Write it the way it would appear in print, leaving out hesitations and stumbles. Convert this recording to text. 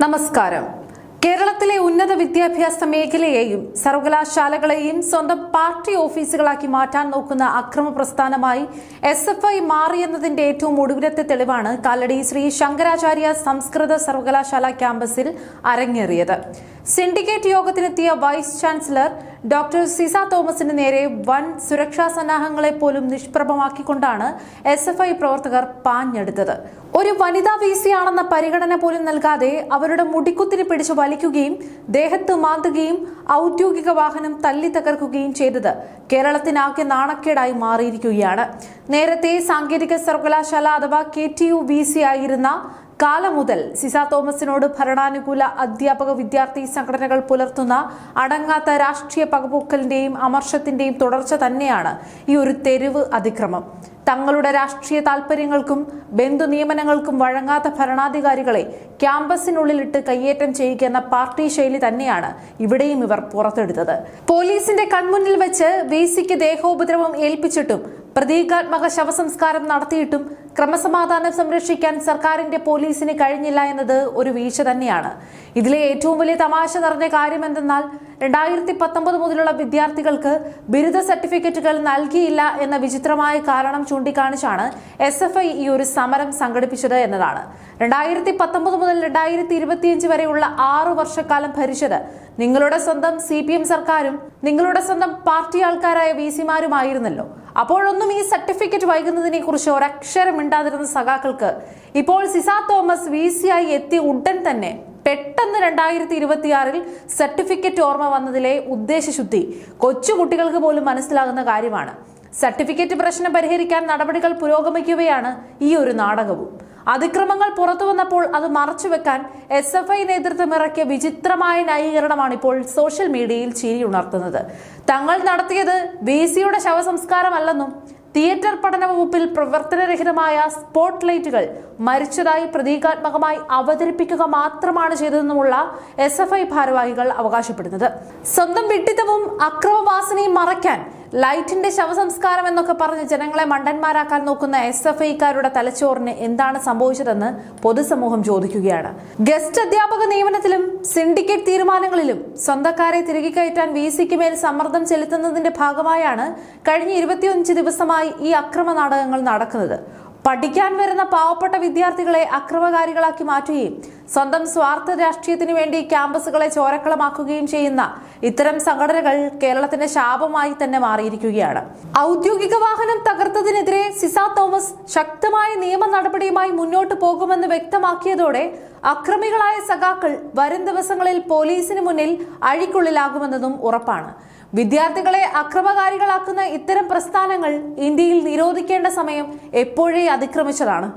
നമസ്കാരം. കേരളത്തിലെ ഉന്നത വിദ്യാഭ്യാസ മേഖലയെയും സർവകലാശാലകളെയും സ്വന്തം പാർട്ടി ഓഫീസുകളാക്കി മാറ്റാൻ നോക്കുന്ന അക്രമ പ്രസ്ഥാനമായി SFI മാറിയെന്നതിന്റെ ഏറ്റവും ഒടുവിലത്തെ തെളിവാണ് കാലടി ശ്രീ ശങ്കരാചാര്യ സംസ്കൃത സർവകലാശാല ക്യാമ്പസിൽ അരങ്ങേറിയത്. സിൻഡിക്കേറ്റ് യോഗത്തിനെത്തിയ വൈസ് ചാൻസലർ ഡോക്ടർ സിസ തോമസിന് നേരെ വൻ സുരക്ഷാ സന്നാഹങ്ങളെ പോലും നിഷ്പ്രഭമാക്കിക്കൊണ്ടാണ് SFI പ്രവർത്തകർ പാഞ്ഞെടുത്തത്. ഒരു വനിതാ VC ആണെന്ന പരിഗണന പോലും നൽകാതെ അവരുടെ മുടിക്കുത്തിന് പിടിച്ചു വലിക്കുകയും ദേഹത്ത് മാന്തുകയും ഔദ്യോഗിക വാഹനം തല്ലി തകർക്കുകയും ചെയ്തത് കേരളത്തിനാകെ നാണക്കേടായി മാറിയിരിക്കുകയാണ്. നേരത്തെ സാങ്കേതിക സർവകലാശാല അഥവാ KTU VC ആയിരുന്ന കാലം മുതൽ സിസ തോമസിനോട് ഭരണാനുകൂല അധ്യാപക വിദ്യാർത്ഥി സംഘടനകൾ പുലർത്തുന്ന അടങ്ങാത്ത രാഷ്ട്രീയ പകപോക്കലിന്റെയും അമർഷത്തിന്റെയും തുടർച്ച തന്നെയാണ് ഈ ഒരു തെരുവ് അതിക്രമം. തങ്ങളുടെ രാഷ്ട്രീയ താൽപര്യങ്ങൾക്കും ബന്ധു നിയമനങ്ങൾക്കും വഴങ്ങാത്ത ഭരണാധികാരികളെ ക്യാമ്പസിനുള്ളിലിട്ട് കയ്യേറ്റം ചെയ്യുക എന്ന പാർട്ടി ശൈലി തന്നെയാണ് ഇവിടെയും ഇവർ പുറത്തെടുത്തത്. പോലീസിന്റെ കൺമുന്നിൽ വെച്ച് VCക്ക് ദേഹോപദ്രവം ഏൽപ്പിച്ചിട്ടും പ്രതീകാത്മക ശവസംസ്കാരം നടത്തിയിട്ടും ക്രമസമാധാനം സംരക്ഷിക്കാൻ സർക്കാരിന്റെ പോലീസിന് കഴിഞ്ഞില്ല എന്നത് ഒരു വീഴ്ച തന്നെയാണ്. ഇതിലെ ഏറ്റവും വലിയ തമാശ നിറഞ്ഞ കാര്യം എന്തെന്നാൽ 2019 മുതലുള്ള വിദ്യാർത്ഥികൾക്ക് ബിരുദ സർട്ടിഫിക്കറ്റുകൾ നൽകിയില്ല എന്ന വിചിത്രമായ കാരണം ചൂണ്ടിക്കാണിച്ചാണ് SFI ഈ ഒരു സമരം സംഘടിപ്പിച്ചത് എന്നതാണ്. 2019 മുതൽ 2025 വരെയുള്ള 6 വർഷക്കാലം ഭരിച്ചത് നിങ്ങളുടെ സ്വന്തം CPM സർക്കാരും നിങ്ങളുടെ സ്വന്തം പാർട്ടി ആൾക്കാരായ VCമാരുമായിരുന്നല്ലോ. അപ്പോഴൊന്നും ഈ സർട്ടിഫിക്കറ്റ് വൈകുന്നതിനെ കുറിച്ച് ഒരക്ഷരം മിണ്ടാതിരുന്ന സഖാക്കൾക്ക് ഇപ്പോൾ സിസ തോമസ് VC ആയി എത്തിയ ഉടൻ തന്നെ പെട്ടെന്ന് 2026 സർട്ടിഫിക്കറ്റ് ഓർമ്മ വന്നതിലെ ഉദ്ദേശശുദ്ധി കൊച്ചുകുട്ടികൾക്ക് പോലും മനസ്സിലാകുന്ന കാര്യമാണ്. സർട്ടിഫിക്കറ്റ് പ്രശ്നം പരിഹരിക്കാൻ നടപടികൾ പുരോഗമിക്കുകയാണ് ഈ ഒരു നാടകവും. അതിക്രമങ്ങൾ പുറത്തു വന്നപ്പോൾ അത് മറച്ചുവെക്കാൻ SFI നേതൃത്വം ഇറക്കിയ വിചിത്രമായ ന്യായീകരണമാണ് ഇപ്പോൾ സോഷ്യൽ മീഡിയയിൽ ചിരിയുണർത്തുന്നത്. തങ്ങൾ നടത്തിയത് VCയുടെ ശവസംസ്കാരമല്ലെന്നും തിയേറ്റർ പഠന വകുപ്പിൽ പ്രവർത്തനരഹിതമായ സ്പോട്ട് ലൈറ്റുകൾ മരിച്ചതായി പ്രതീകാത്മകമായി അവതരിപ്പിക്കുക മാത്രമാണ് ചെയ്തതെന്നുമുള്ള SFI ഭാരവാഹികൾ അവകാശപ്പെടുന്നത്. സ്വന്തം വിഡ്ഢിത്തവും അക്രമവാസനയും മറയ്ക്കാൻ ലൈറ്റിന്റെ ശവസംസ്കാരം എന്നൊക്കെ പറഞ്ഞ് ജനങ്ങളെ മണ്ടന്മാരാക്കാൻ നോക്കുന്ന SFIക്കാരുടെ തലച്ചോറിന് എന്താണ് സംഭവിച്ചതെന്ന് പൊതുസമൂഹം ചോദിക്കുകയാണ്. ഗസ്റ്റ് അധ്യാപക നിയമനത്തിലും സിൻഡിക്കേറ്റ് തീരുമാനങ്ങളിലും സ്വന്തക്കാരെ തിരികെ കയറ്റാൻ VCക്ക് മേൽ സമ്മർദ്ദം ചെലുത്തുന്നതിന്റെ ഭാഗമായാണ് കഴിഞ്ഞ 25 ദിവസമായി ഈ അക്രമ നാടകങ്ങൾ നടക്കുന്നത്. പഠിക്കാൻ വരുന്ന പാവപ്പെട്ട വിദ്യാർത്ഥികളെ അക്രമകാരികളാക്കി മാറ്റുകയും സ്വന്തം സ്വാർത്ഥ രാഷ്ട്രീയത്തിനു വേണ്ടി ക്യാമ്പസുകളെ ചോരക്കളമാക്കുകയും ചെയ്യുന്ന ഇത്തരം സംഘടനകൾ കേരളത്തിന്റെ ശാപമായി തന്നെ മാറിയിരിക്കുകയാണ്. ഔദ്യോഗിക വാഹനം തകർത്തതിനെതിരെ സിസ തോമസ് ശക്തമായ നിയമ നടപടിയുമായി മുന്നോട്ട് പോകുമെന്ന് വ്യക്തമാക്കിയതോടെ അക്രമികളായ സഖാക്കൾ വരും ദിവസങ്ങളിൽ പോലീസിന് മുന്നിൽ അഴിക്കുള്ളിലാകുമെന്നതും ഉറപ്പാണ്. വിദ്യാർത്ഥികളെ അക്രമകാരികളാക്കുന്ന ഇത്തരം പ്രസ്ഥാനങ്ങൾ ഇന്ത്യയിൽ നിരോധിക്കേണ്ട സമയം എപ്പോഴേ അതിക്രമിച്ചതാണ്.